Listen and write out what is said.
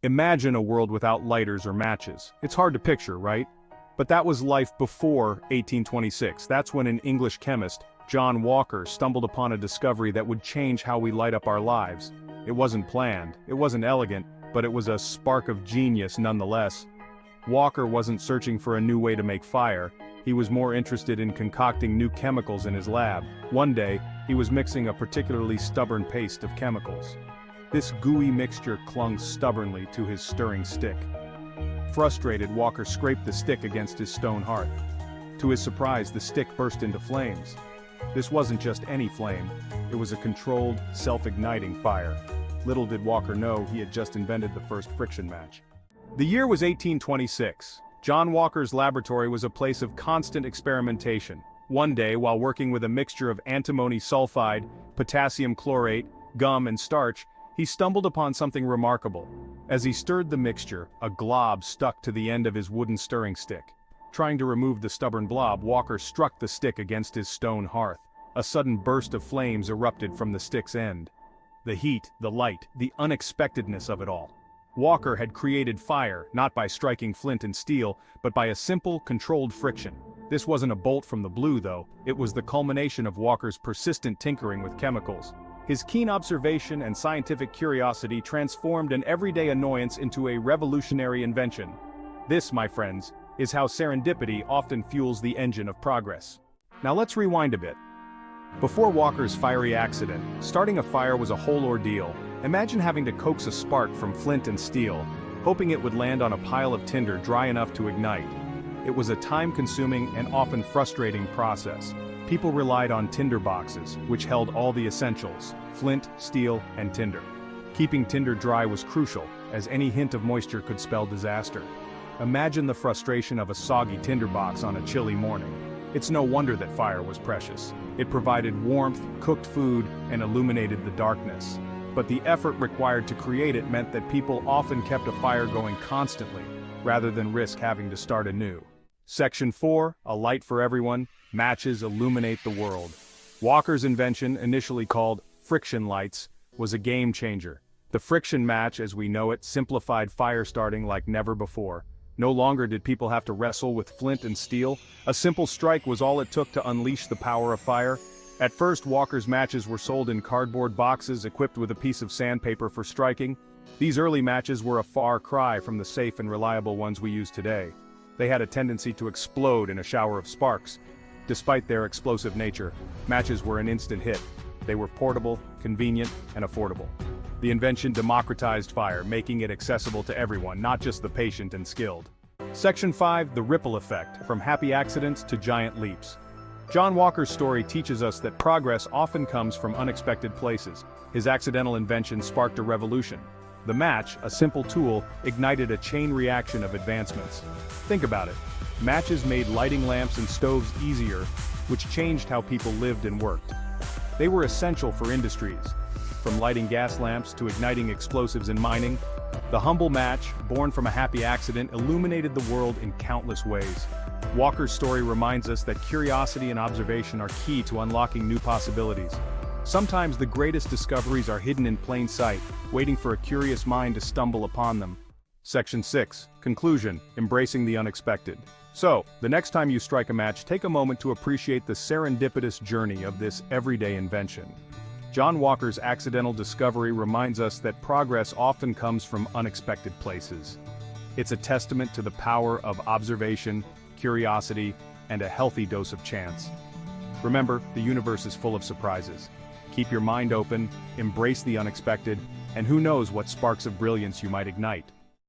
Imagine a world without lighters or matches. It's hard to picture, right? But that was life before 1826. That's when an English chemist, John Walker, stumbled upon a discovery that would change how we light up our lives. It wasn't planned, it wasn't elegant, but it was a spark of genius nonetheless. Walker wasn't searching for a new way to make fire. He was more interested in concocting new chemicals in his lab. One day, he was mixing a particularly stubborn paste of chemicals. This gooey mixture clung stubbornly to his stirring stick. Frustrated, Walker scraped the stick against his stone hearth. To his surprise, the stick burst into flames. This wasn't just any flame, it was a controlled, self-igniting fire. Little did Walker know he had just invented the first friction match. The year was 1826. John Walker's laboratory was a place of constant experimentation. One day, while working with a mixture of antimony sulfide, potassium chlorate, gum and starch, he stumbled upon something remarkable. As he stirred the mixture, a glob stuck to the end of his wooden stirring stick. Trying to remove the stubborn blob, Walker struck the stick against his stone hearth. A sudden burst of flames erupted from the stick's end. The heat, the light, the unexpectedness of it all. Walker had created fire, not by striking flint and steel, but by a simple, controlled friction. This wasn't a bolt from the blue, though. It was the culmination of Walker's persistent tinkering with chemicals. His keen observation and scientific curiosity transformed an everyday annoyance into a revolutionary invention. This, my friends, is how serendipity often fuels the engine of progress. Now let's rewind a bit. Before Walker's fiery accident, starting a fire was a whole ordeal. Imagine having to coax a spark from flint and steel, hoping it would land on a pile of tinder dry enough to ignite. It was a time-consuming and often frustrating process. People relied on tinder boxes, which held all the essentials: flint, steel, and tinder. Keeping tinder dry was crucial, as any hint of moisture could spell disaster. Imagine the frustration of a soggy tinderbox on a chilly morning. It's no wonder that fire was precious. It provided warmth, cooked food, and illuminated the darkness. But the effort required to create it meant that people often kept a fire going constantly, rather than risk having to start anew. Section 4, A Light for Everyone, Matches Illuminate the World. Walker's invention, initially called friction lights, was a game changer. The friction match, as we know it, simplified fire starting like never before. No longer did people have to wrestle with flint and steel. A simple strike was all it took to unleash the power of fire. At first, Walker's matches were sold in cardboard boxes equipped with a piece of sandpaper for striking. These early matches were a far cry from the safe and reliable ones we use today. They had a tendency to explode in a shower of sparks. Despite their explosive nature, matches were an instant hit. They were portable, convenient, and affordable. The invention democratized fire, making it accessible to everyone, not just the patient and skilled. Section 5, The Ripple Effect, From Happy Accidents to Giant Leaps. John Walker's story teaches us that progress often comes from unexpected places. His accidental invention sparked a revolution. The match, a simple tool, ignited a chain reaction of advancements. Think about it. Matches made lighting lamps and stoves easier, which changed how people lived and worked. They were essential for industries. From lighting gas lamps to igniting explosives in mining, the humble match, born from a happy accident, illuminated the world in countless ways. Walker's story reminds us that curiosity and observation are key to unlocking new possibilities. Sometimes the greatest discoveries are hidden in plain sight, waiting for a curious mind to stumble upon them. Section 6, Conclusion, Embracing the Unexpected. So, the next time you strike a match, take a moment to appreciate the serendipitous journey of this everyday invention. John Walker's accidental discovery reminds us that progress often comes from unexpected places. It's a testament to the power of observation, curiosity, and a healthy dose of chance. Remember, the universe is full of surprises. Keep your mind open, embrace the unexpected, and who knows what sparks of brilliance you might ignite.